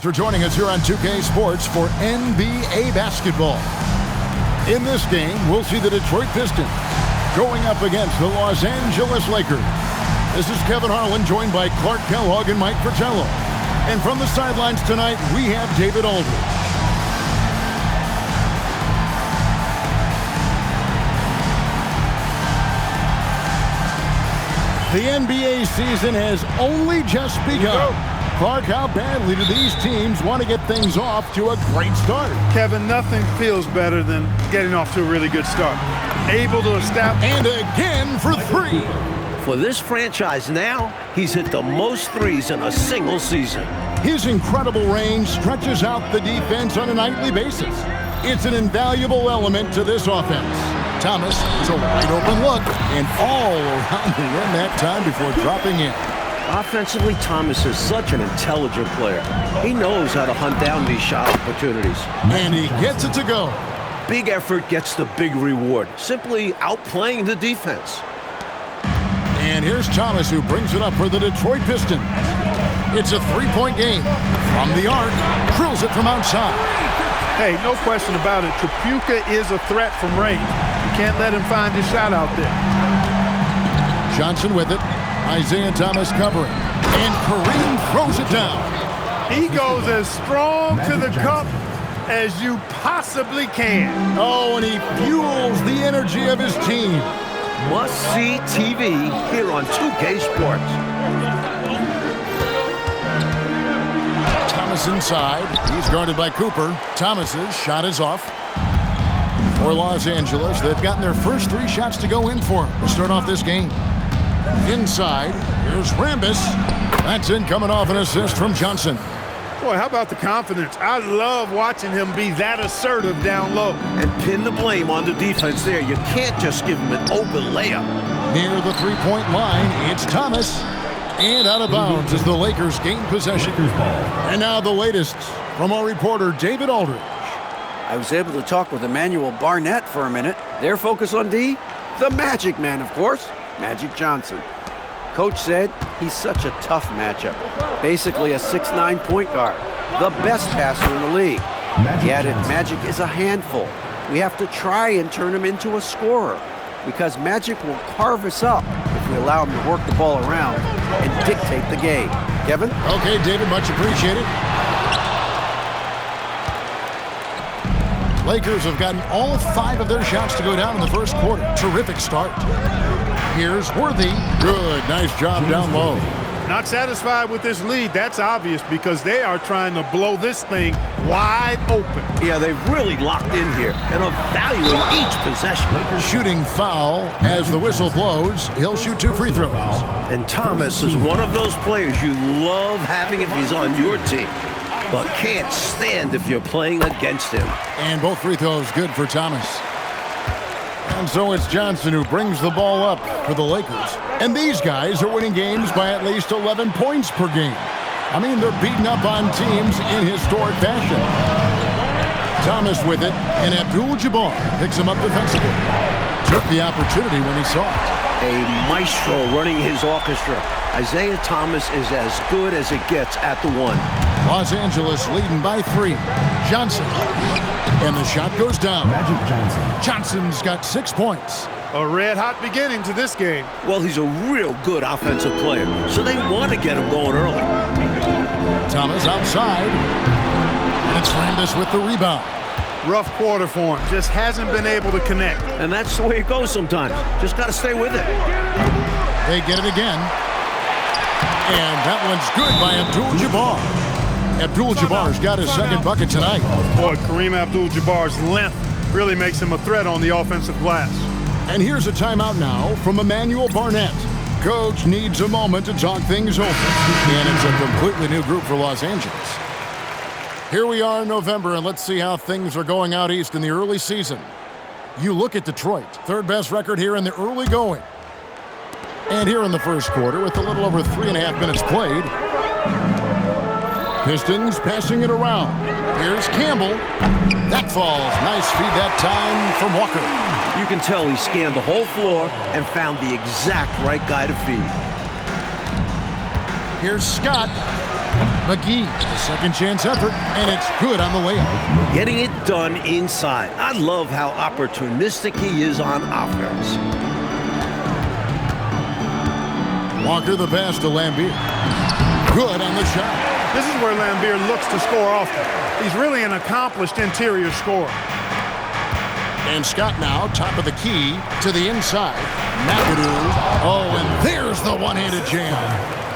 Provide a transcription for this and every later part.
For joining us here on 2K Sports for NBA basketball. In this game, we'll see the Detroit Pistons going up against the Los Angeles Lakers. This is Kevin Harlan, joined by Clark Kellogg and Mike Fratello. And from the sidelines tonight, we have David Aldridge. The NBA season has only just begun. Clark, how badly do these teams want to get things off to a great start? Kevin, nothing feels better than getting off to a really good start. Able to establish. And again for three. For this franchise now, he's hit the most threes in a single season. His incredible range stretches out the defense on a nightly basis. It's an invaluable element to this offense. Thomas is a wide-open look and all around the rim that time before dropping in. Offensively, Thomas is such an intelligent player. He knows how to hunt down these shot opportunities. And he gets it to go. Big effort gets the big reward. Simply outplaying the defense. And here's Thomas, who brings it up for the Detroit Pistons. It's a three-point game. From the arc, drills it from outside. Hey, no question about it. Tripucka is a threat from range. You can't let him find his shot out there. Johnson with it. Isaiah Thomas covering. And Kareem throws it down. He goes as strong to the cup as you possibly can. Oh, and he fuels the energy of his team. Must-see TV here on 2K Sports. Thomas inside. He's guarded by Cooper. Thomas's shot is off. For Los Angeles, they've gotten their first three shots to go in for him to start off this game. Inside, here's Rambis. That's in, coming off an assist from Johnson. Boy, how about the confidence? I love watching him be that assertive down low. And pin the blame on the defense there. You can't just give him an open layup. Near the three-point line, it's Thomas. And out of bounds as the Lakers gain possession. And now the latest from our reporter, David Aldridge. I was able to talk with Emmanuel Barnett for a minute. Their focus on D? The Magic Man, of course. Magic Johnson. Coach said he's such a tough matchup. Basically a 6'9" point guard. The best passer in the league. He added Magic is a handful. We have to try and turn him into a scorer, because Magic will carve us up if we allow him to work the ball around and dictate the game. Kevin? Okay, David, much appreciated. Lakers have gotten all 5 of their shots to go down in the first quarter. Terrific start. Here's Worthy. Good, nice job down low. Not satisfied with this lead. That's obvious, because they are trying to blow this thing wide open. Yeah, they've really locked in here and are valuing each possession. Shooting foul as the whistle blows. He'll shoot 2 free throws. And Thomas is one of those players you love having if he's on your team, but can't stand if you're playing against him. And both free throws good for Thomas. And so it's Johnson who brings the ball up for the Lakers. And these guys are winning games by at least 11 points per game. I mean, they're beating up on teams in historic fashion. Thomas with it, and Abdul-Jabbar picks him up defensively. Took the opportunity when he saw it. A maestro running his orchestra. Isaiah Thomas is as good as it gets at the one. Los Angeles leading by 3. Johnson. And the shot goes down. Magic Johnson. Johnson's got 6 points. A red-hot beginning to this game. Well, he's a real good offensive player, so they want to get him going early. Thomas outside. And it's Rambis with the rebound. Rough quarter for him. Just hasn't been able to connect. And that's the way it goes sometimes. Just got to stay with it. They get it again. And that one's good by Abdul-Jabbar. Abdul-Jabbar's got his second bucket tonight. Boy, Kareem Abdul-Jabbar's length really makes him a threat on the offensive glass. And here's a timeout now from Emmanuel Barnett. Coach needs a moment to talk things over. And it's a completely new group for Los Angeles. Here we are in November, and let's see how things are going out east in the early season. You look at Detroit, third best record here in the early going. And here in the first quarter, with a little over 3.5 minutes played, Pistons passing it around. Here's Campbell. That falls. Nice feed that time from Walker. You can tell he scanned the whole floor and found the exact right guy to feed. Here's Scott. McGee, a second chance effort, and it's good on the way up. Getting it done inside. I love how opportunistic he is on offense. Walker the pass to Lambier. Good on the shot. This is where Lambier looks to score often. He's really an accomplished interior scorer. And Scott now, top of the key, to the inside. McAdoo. Oh, and there's the one-handed jam.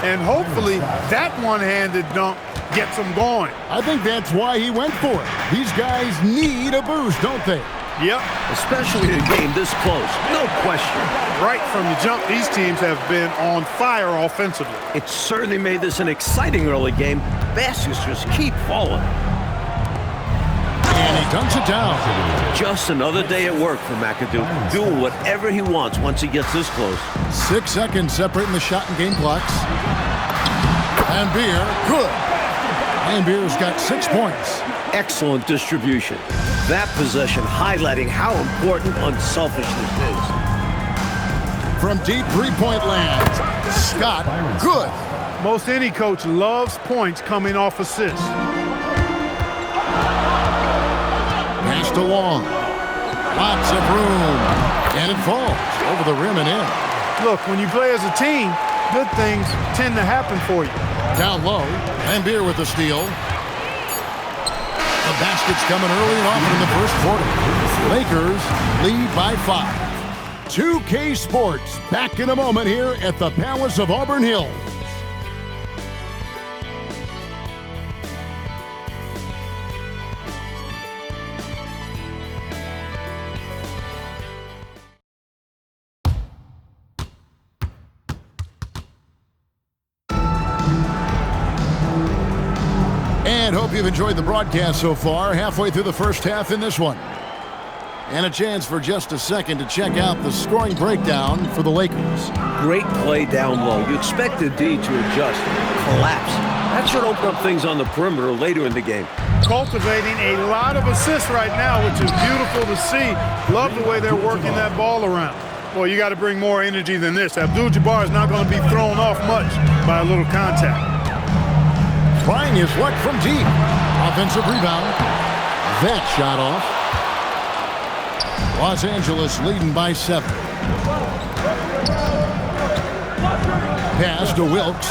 And hopefully that one-handed dunk gets him going. I think that's why he went for it. These guys need a boost, don't they? Yep. Especially in a game this close. No question. Right from the jump, these teams have been on fire offensively. It certainly made this an exciting early game. Baskets just keep falling. And he dunks it down. Just another day at work for McAdoo, doing whatever he wants once he gets this close. 6 seconds separating the shot and game clocks. Lambier, good. Lambier's got 6 points. Excellent distribution. That possession highlighting how important unselfishness is. From deep three-point land, Scott, good. Most any coach loves points coming off assists. Pass to Long. Lots of room. And it falls over the rim and in. Look, when you play as a team, good things tend to happen for you. Down low, Lambier with the steal. The basket's coming early and often in the first quarter. Lakers lead by 5. 2K Sports back in a moment here at the Palace of Auburn Hills. And hope you've enjoyed the broadcast so far. Halfway through the first half in this one. And a chance for just a second to check out the scoring breakdown for the Lakers. Great play down low. You expected D to adjust, collapse. That should open up things on the perimeter later in the game. Cultivating a lot of assists right now, which is beautiful to see. Love the way they're working that ball around. Well, you got to bring more energy than this. Abdul-Jabbar is not going to be thrown off much by a little contact. Trying his luck from deep. Offensive rebound. That shot off. Los Angeles leading by 7. Pass to Wilkes.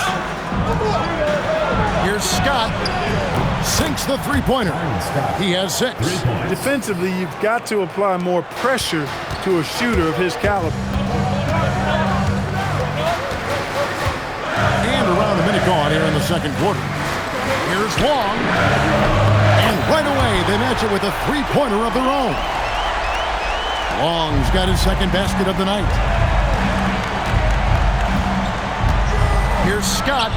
Here's Scott. Sinks the three-pointer. He has 6. Defensively, you've got to apply more pressure to a shooter of his caliber. And around a minute gone here in the second quarter. Here's Long. And right away, they match it with a three-pointer of their own. Long's got his second basket of the night. Here's Scott.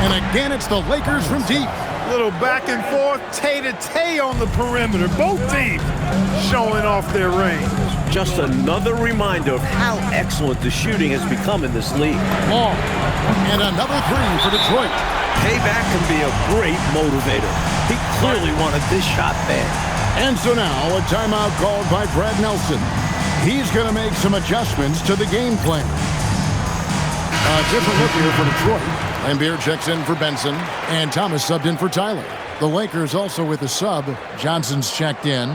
And again, it's the Lakers from deep. Little back and forth, tay-to-tay on the perimeter. Both teams showing off their range. Just another reminder of how excellent the shooting has become in this league. Long. And another 3 for Detroit. Payback can be a great motivator. He clearly wanted this shot bad. And so now a timeout called by Brad Nelson. He's going to make some adjustments to the game plan. A different look here for Detroit. Lambier checks in for Benson, and Thomas subbed in for Tyler. The Lakers also with a sub. Johnson's checked in.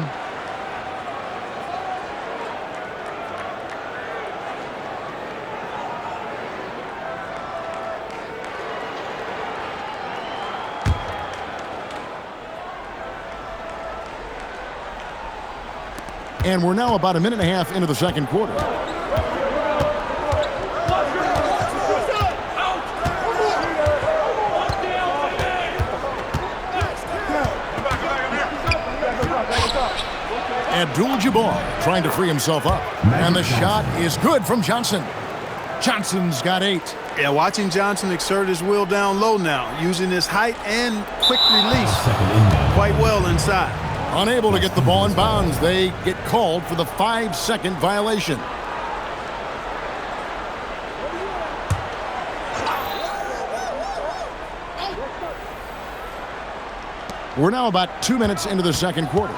And we're now about a minute and a half into the second quarter. Abdul-Jabbar trying to free himself up. And the shot is good from Johnson. Johnson's got 8. Yeah, watching Johnson exert his will down low now, using his height and quick release quite well inside. Unable to get the ball in bounds, they get called for the 5-second violation. We're now about 2 minutes into the second quarter.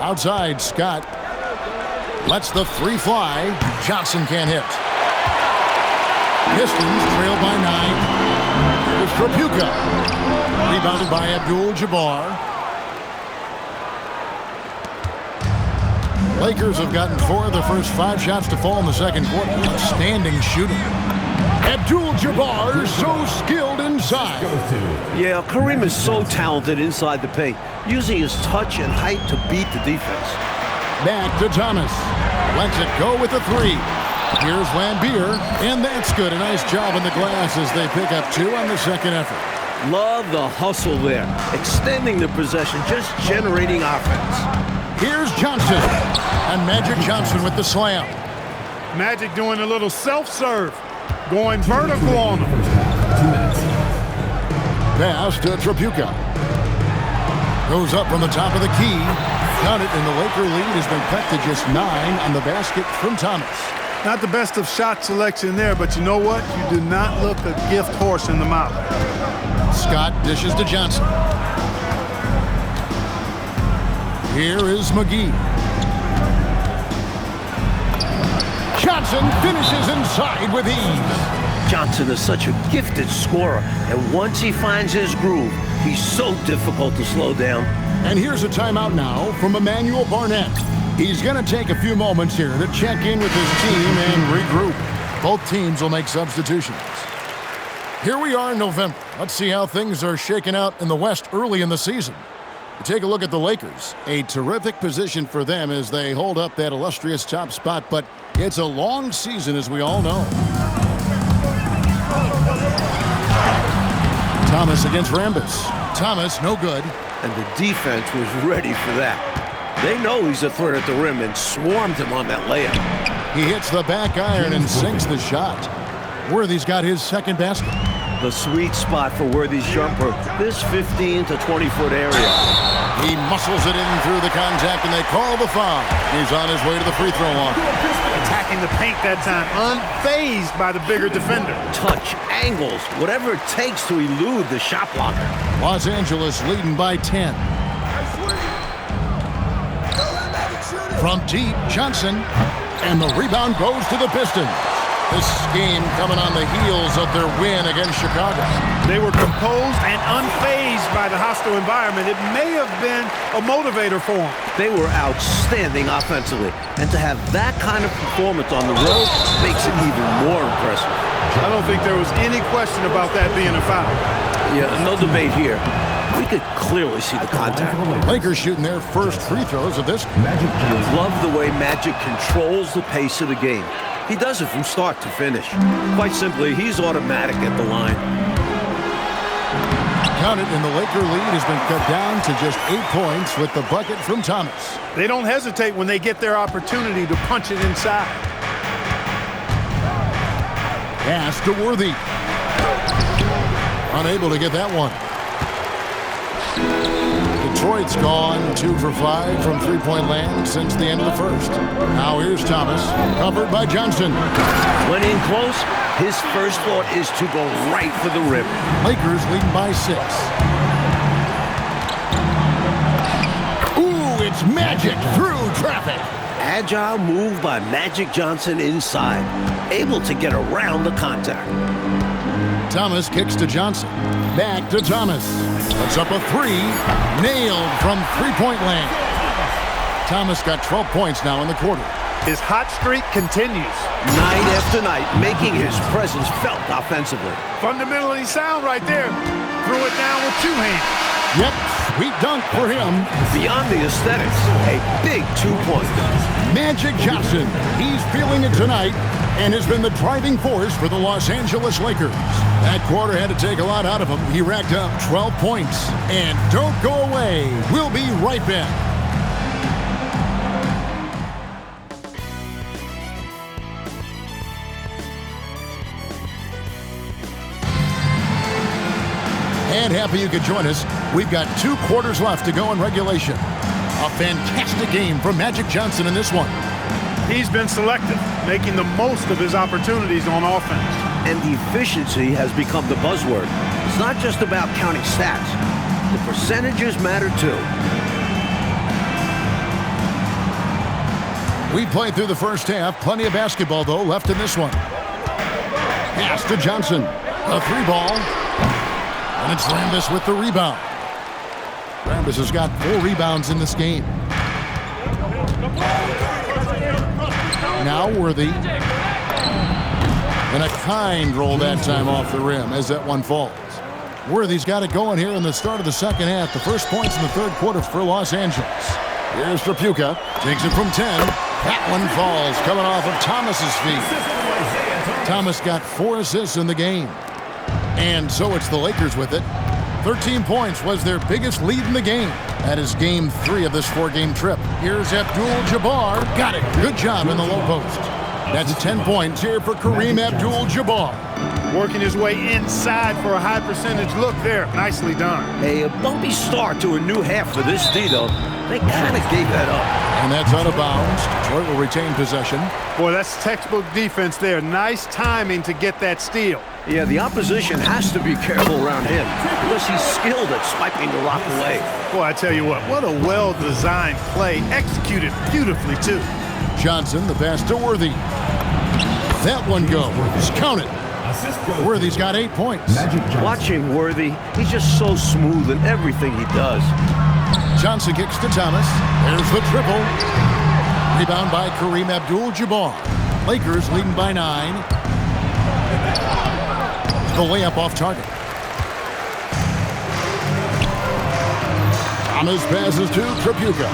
Outside, Scott lets the 3 fly. Johnson can't hit. Pistons trail by 9. Here's Trapuka. Rebounded by Abdul-Jabbar. Lakers have gotten 4 of their first 5 shots to fall in the second quarter. Outstanding shooting. Abdul-Jabbar so skilled inside. Yeah, Kareem is so talented inside the paint, using his touch and height to beat the defense. Back to Thomas. Lets it go with a 3. Here's Lambier, and that's good. A nice job on the glass as they pick up 2 on the second effort. Love the hustle there, extending the possession, just generating offense. Here's Johnson, and Magic Johnson with the slam. Magic doing a little self-serve, going vertical on him. Pass to Trapuka. Goes up from the top of the key. Got it, and the Laker lead has been cut to just 9 on the basket from Thomas. Not the best of shot selection there, but you know what? You do not look a gift horse in the mouth. Scott dishes to Johnson. Here is McGee. Johnson finishes inside with ease. Johnson is such a gifted scorer, and once he finds his groove, he's so difficult to slow down. And here's a timeout now from Emmanuel Barnett. He's going to take a few moments here to check in with his team and regroup. Both teams will make substitutions. Here we are in November. Let's see how things are shaking out in the West early in the season. Take a look at the Lakers. A terrific position for them as they hold up that illustrious top spot, but it's a long season, as we all know. Thomas against Rambis. Thomas, no good. And the defense was ready for that. They know he's a threat at the rim and swarmed him on that layup. He hits the back iron and sinks the shot. Worthy's got his second basket. The sweet spot for Worthy's jumper, this 15 to 20-foot area. He muscles it in through the contact, and they call the foul. He's on his way to the free throw line. Attacking the paint that time, unfazed by the bigger defender. Touch, angles, whatever it takes to elude the shot blocker. Los Angeles leading by 10. From deep, Johnson, and the rebound goes to the Pistons. This game coming on the heels of their win against Chicago. They were composed and unfazed by the hostile environment. It may have been a motivator for them. They were outstanding offensively, and to have that kind of performance on the road makes it even more impressive. I don't think there was any question about that being a foul. Yeah, no debate here. We could clearly see the contact. Lakers shooting their first free throws of this. I love the way Magic controls the pace of the game. He does it from start to finish. Quite simply, he's automatic at the line. Count it, and the Laker lead has been cut down to just 8 points with the bucket from Thomas. They don't hesitate when they get their opportunity to punch it inside. Pass to Worthy. Unable to get that one. Detroit's gone 2 for 5 from three-point land since the end of the first. Now here's Thomas, covered by Johnson. When in close, his first thought is to go right for the rim. Lakers leading by 6. Ooh, it's Magic through traffic. Agile move by Magic Johnson inside, able to get around the contact. Thomas kicks to Johnson. Back to Thomas. Puts up a 3. Nailed from three-point land. Thomas got 12 points now in the quarter. His hot streak continues. Night after night, making his presence felt offensively. Fundamentally sound right there. Threw it down with 2 hands. Yep, sweet dunk for him. Beyond the aesthetics, a big 2-pointer. Magic Johnson, he's feeling it tonight and has been the driving force for the Los Angeles Lakers. That quarter had to take a lot out of him. He racked up 12 points. And don't go away. We'll be right back. And happy you could join us. We've got 2 quarters left to go in regulation. A fantastic game from Magic Johnson in this one. He's been selective, making the most of his opportunities on offense. And efficiency has become the buzzword. It's not just about counting stats. The percentages matter too. We played through the first half. Plenty of basketball, though, left in this one. Pass to Johnson. A three ball. And it's Rambis with the rebound. Rambis has got 4 rebounds in this game. Now Worthy. And a kind roll that time off the rim as that one falls. Worthy's got it going here in the start of the second half. The first points in the third quarter for Los Angeles. Here's Trapuka. Takes it from 10. That one falls, coming off of Thomas's feet. Thomas got 4 assists in the game. And so it's the Lakers with it. 13 points was their biggest lead in the game. That is game 3 of this 4-game trip. Here's Abdul-Jabbar. Got it. Good job in the low post. That's 10 points here for Kareem Abdul-Jabbar. Working his way inside for a high percentage look there. Nicely done. A bumpy start to a new half for this D, though. They kind of gave that up. And that's out of bounds. Detroit will retain possession. Boy, that's textbook defense there. Nice timing to get that steal. Yeah, the opposition has to be careful around him because he's skilled at swiping the rock away. Boy, I tell you what a well-designed play. Executed beautifully, too. Johnson, the pass to Worthy. That one goes. Count it. Worthy's got 8 points. Watching Worthy, he's just so smooth in everything he does. Johnson kicks to Thomas. There's the triple. Rebound by Kareem Abdul-Jabbar. Lakers leading by 9. The layup off target. Thomas passes to Trapuka.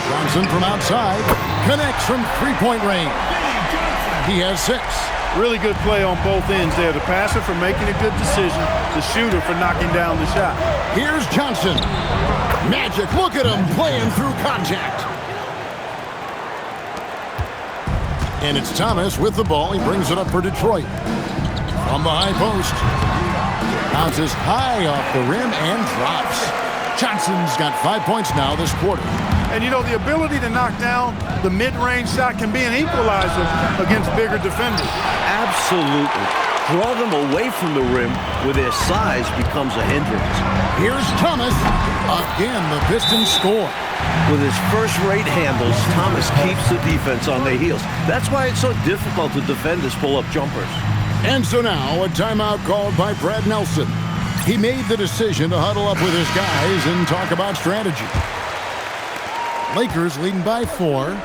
Johnson from outside. Connects from three-point range. He has 6. Really good play on both ends there. The passer for making a good decision. The shooter for knocking down the shot. Here's Johnson. Magic, look at him playing through contact. And it's Thomas with the ball. He brings it up for Detroit. From the high post. Bounces high off the rim and drops. Johnson's got 5 points now this quarter. And you know, the ability to knock down the mid-range shot can be an equalizer against bigger defenders. Absolutely. Draw them away from the rim where their size becomes a hindrance. Here's Thomas. Again, the Pistons score. With his first-rate handles, Thomas keeps the defense on their heels. That's why it's so difficult to defend his pull-up jumpers. And so now, a timeout called by Brad Nelson. He made the decision to huddle up with his guys and talk about strategy. Lakers leading by 4.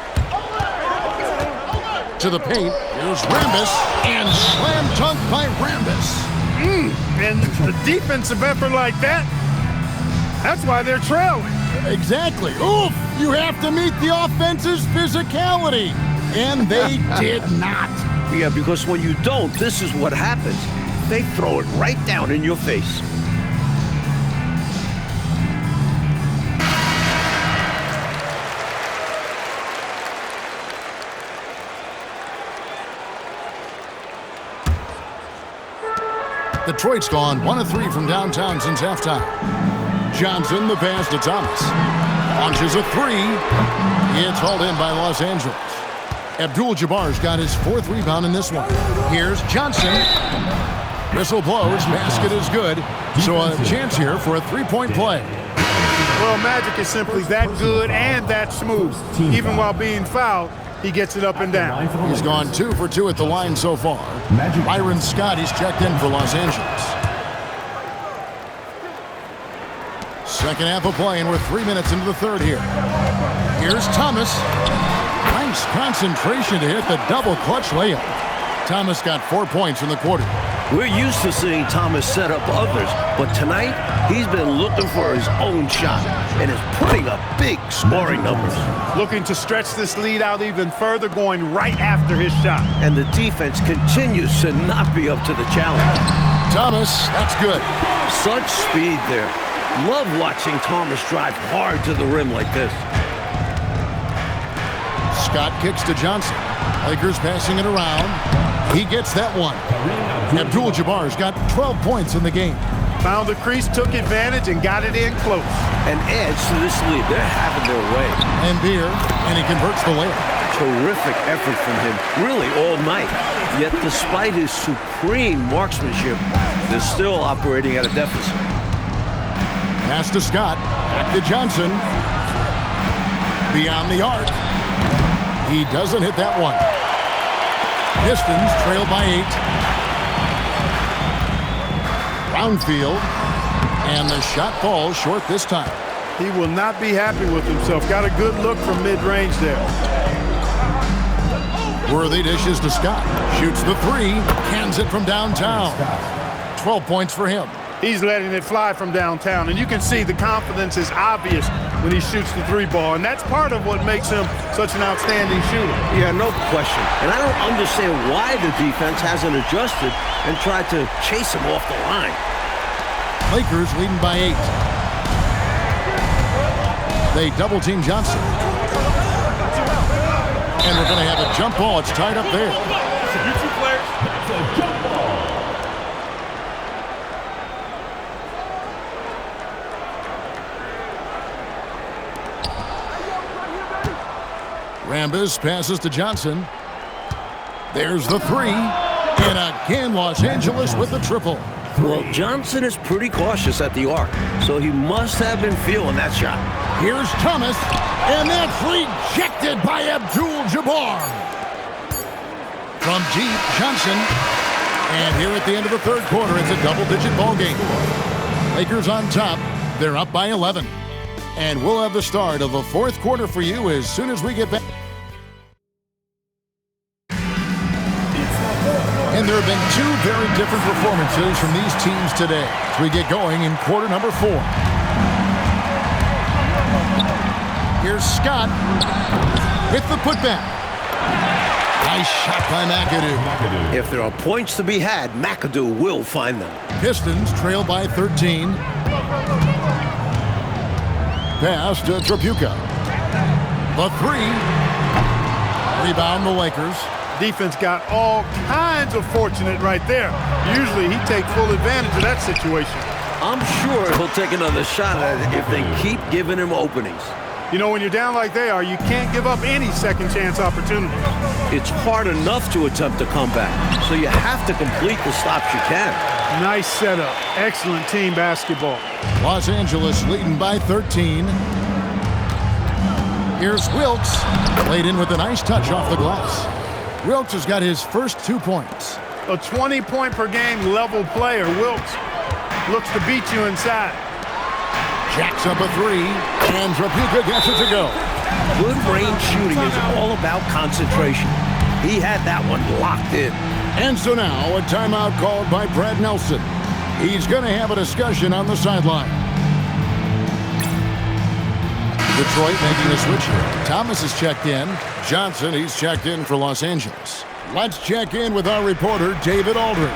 To the paint, here's Rambis, and slam dunk by Rambis. And the defensive effort like that, that's why they're trailing. Exactly. Oof! You have to meet the offense's physicality. And they did not. Yeah, because when you don't, this is what happens. They throw it right down in your face. Detroit's gone 1 of 3 from downtown since halftime. Johnson, the pass to Thomas. Launches a 3. It's hauled in by Los Angeles. Abdul-Jabbar's got his 4th rebound in this one. Here's Johnson. Whistle blows. Basket is good. So a chance here for a 3-point play. Well, Magic is simply that good and that smooth. Even while being fouled, he gets it up and down. He's gone 2 for 2 at the line so far. Byron Scott, he's checked in for Los Angeles. Second half of play, and we're 3 minutes into the third here. Here's Thomas. Nice concentration to hit the double clutch layup. Thomas got 4 points in the quarter. We're used to seeing Thomas set up others, but tonight he's been looking for his own shot and is putting up big scoring numbers. Looking to stretch this lead out even further, going right after his shot. And the defense continues to not be up to the challenge. Thomas, that's good. Such speed there. Love watching Thomas drive hard to the rim like this. Scott kicks to Johnson. Lakers passing it around. He gets that one. Abdul-Jabbar's got 12 points in the game. Found the crease, took advantage, and got it in close. And adds to this lead. They're having their way. And Beer, and he converts the layup. Terrific effort from him, really all night. Yet despite his supreme marksmanship, they're still operating at a deficit. Pass to Scott. Back to Johnson. Beyond the arc. He doesn't hit that one. Pistons trail by 8. downfield. And the shot falls short this time. He will not be happy with himself. Got a good look from mid-range there. Worthy dishes to Scott. Shoots the three. Cans it from downtown. 12 points for him. He's letting it fly from downtown. And you can see the confidence is obvious when he shoots the three ball. And that's part of what makes him such an outstanding shooter. Yeah, no question. And I don't understand why the defense hasn't adjusted and tried to chase him off the line. Lakers leading by 8. They double-team Johnson. And we're going to have a jump ball. It's tied up there. Rambis passes to Johnson. There's the three. And again, Los Angeles with the triple. Well, Johnson is pretty cautious at the arc, so he must have been feeling that shot. Here's Thomas, and that's rejected by Abdul-Jabbar. From deep, Johnson. And here at the end of the third quarter, it's a double-digit ball game. Lakers on top. They're up by 11. And we'll have the start of the fourth quarter for you as soon as we get back. And there have been two very different performances from these teams today as we get going in quarter number 4. Here's Scott with the putback. Nice shot by McAdoo. If there are points to be had, McAdoo will find them. Pistons trail by 13. Pass to Tripucka. The three. Rebound the Lakers. Defense got all kinds of fortunate right there. Usually he takes full advantage of that situation. I'm sure he'll take another shot at it if they keep giving him openings. You know, when you're down like they are, you can't give up any second chance opportunities. It's hard enough to attempt a comeback, so you have to complete the stops you can. Nice setup. Excellent team basketball. Los Angeles leading by 13. Here's Wilkes. Played in with a nice touch off the glass. Wilkes has got his first 2 points. A 20-point-per-game level player. Wilkes looks to beat you inside. Jacks up a three, and Tripucka gets it to go. Good range shooting is all about concentration. He had that one locked in. And so now a timeout called by Brad Nelson. He's going to have a discussion on the sideline. Detroit making a switch here. Thomas is checked in. Johnson, he's checked in for Los Angeles. Let's check in with our reporter, David Aldridge.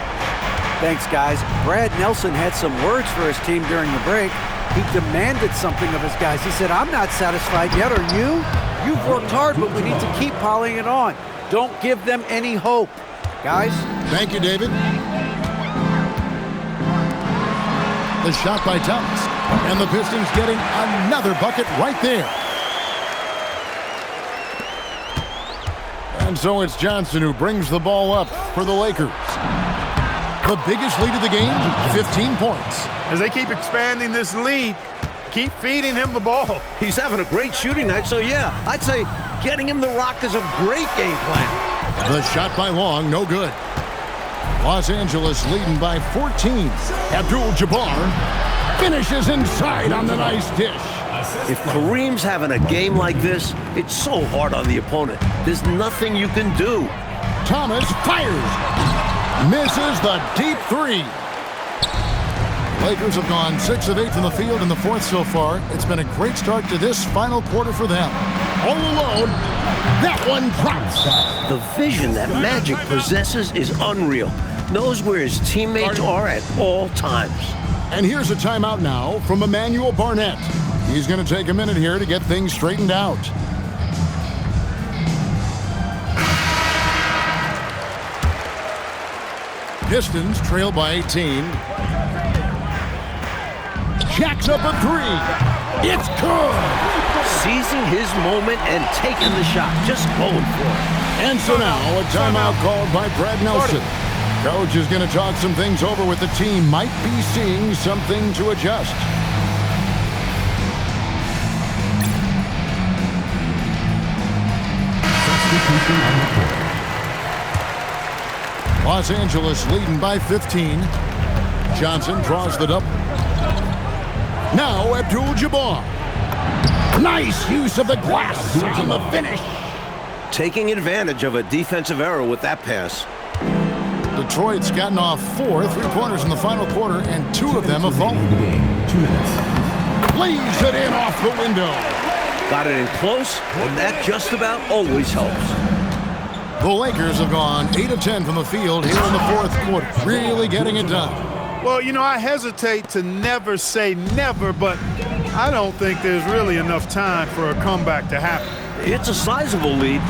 Thanks, guys. Brad Nelson had some words for his team during the break. He demanded something of his guys. He said, I'm not satisfied yet, are you? You've worked hard, but we need to keep piling it on. Don't give them any hope. Guys? Thank you, David. The shot by Thomas. And the Pistons getting another bucket right there. And so it's Johnson who brings the ball up for the Lakers. The biggest lead of the game, 15 points. As they keep expanding this lead, keep feeding him the ball. He's having a great shooting night, so yeah, I'd say getting him the rock is a great game plan. The shot by Long, no good. Los Angeles leading by 14. Abdul-Jabbar finishes inside on the nice dish. If Kareem's having a game like this, it's so hard on the opponent. There's nothing you can do. Thomas fires. Misses the deep three. Lakers have gone 6 of 8 from the field in the fourth so far. It's been a great start to this final quarter for them. All alone, that one drops. The vision that Magic possesses is unreal. Knows where his teammates are at all times. And here's a timeout now from Emmanuel Barnett. He's going to take a minute here to get things straightened out. Pistons trail by 18. Jacks up a three. It's good. Seizing his moment and taking the shot. Just going for it. And so now a timeout called by Brad Nelson. Coach is going to talk some things over with the team. Might be seeing something to adjust. Los Angeles leading by 15. Johnson draws the double. Now Abdul-Jabbar. Nice use of the glass on the finish. Taking advantage of a defensive error with that pass. Detroit's gotten off 4 3-pointers in the final quarter, and 2 of them have fallen. Lays it in off the window. Got it in close, and that just about always helps. The Lakers have gone 8 of 10 from the field here in the fourth quarter, really getting it done. Well, you know, I hesitate to never say never, but I don't think there's really enough time for a comeback to happen. It's a sizable lead,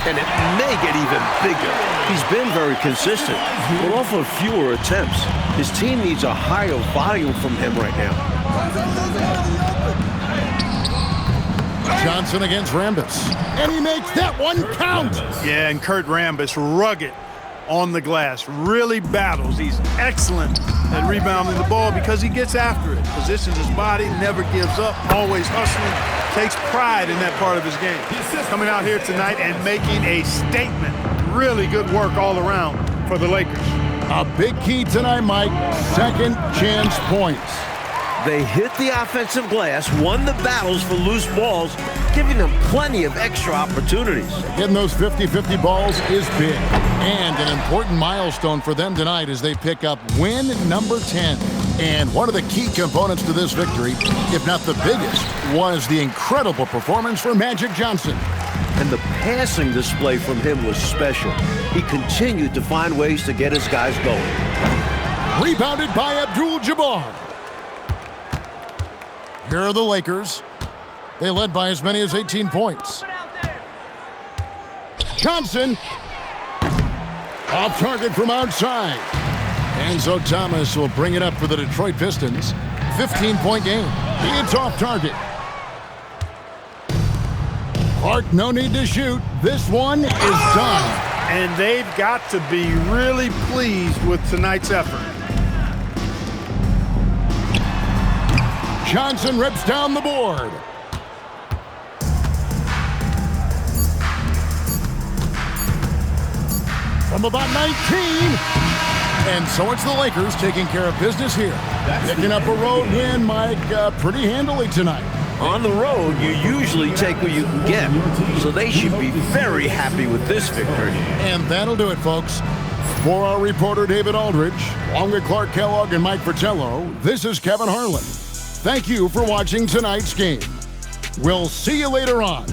and it may get even bigger. He's been very consistent, but off of fewer attempts. His team needs a higher volume from him right now. Johnson against Rambis, and he makes that one count. Yeah, and Kurt Rambis, rugged on the glass, really battles. He's excellent at rebounding the ball because he gets after it, positions his body, never gives up, always hustling, takes pride in that part of his game. Coming out here tonight and making a statement. Really good work all around for the Lakers. A big key tonight, Mike, second chance points. They hit the offensive glass, won the battles for loose balls, giving them plenty of extra opportunities. Getting those 50-50 balls is big, and an important milestone for them tonight as they pick up win number 10. And one of the key components to this victory, if not the biggest, was the incredible performance from Magic Johnson. And the passing display from him was special. He continued to find ways to get his guys going. Rebounded by Abdul-Jabbar. Here are the Lakers. They led by as many as 18 points. Johnson. Off target from outside. Enzo Thomas will bring it up for the Detroit Pistons. 15-point game. It's off target. Clark, no need to shoot. This one is done. And they've got to be really pleased with tonight's effort. Johnson rips down the board. From about 19. And so it's the Lakers taking care of business here. Picking up a road win, Mike, pretty handily tonight. On the road, you usually take what you can get, so they should be very happy with this victory. And that'll do it, folks. For our reporter, David Aldridge, along with Clark Kellogg and Mike Fratello, this is Kevin Harlan. Thank you for watching tonight's game. We'll see you later on.